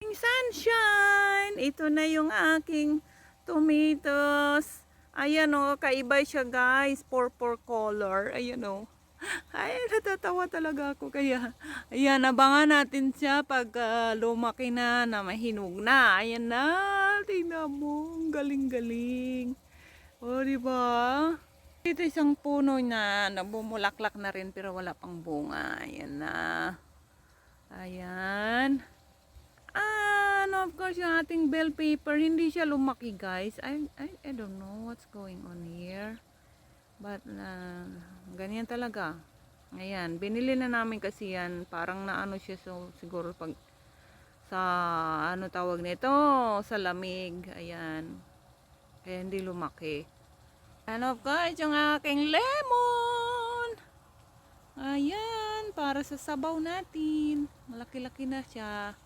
morning, sunshine! Ito na yung aking tomatoes. Ayan o, kaiba siya guys. Purple color. Ayan o. Ay, natatawa talaga ako. Kaya, ayan, abangan natin siya pag lumaki na mahinog na. Ayan na. Tingnan mo. Ang galing-galing. O, diba? Ito isang puno na nabumulaklak na rin pero wala pang bunga. Ayan na. Ayan. And of course, yung ating bell pepper, hindi siya lumaki guys. I don't know what's going on here. But, ganyan talaga. Ayan, binili na namin kasi yan. Parang naano siya, so siguro pag sa, ano tawag nito, sa lamig. Ayan. Kaya hindi lumaki. And of course, yung aking lemon. Ayan, para sa sabaw natin. Malaki-laki na siya.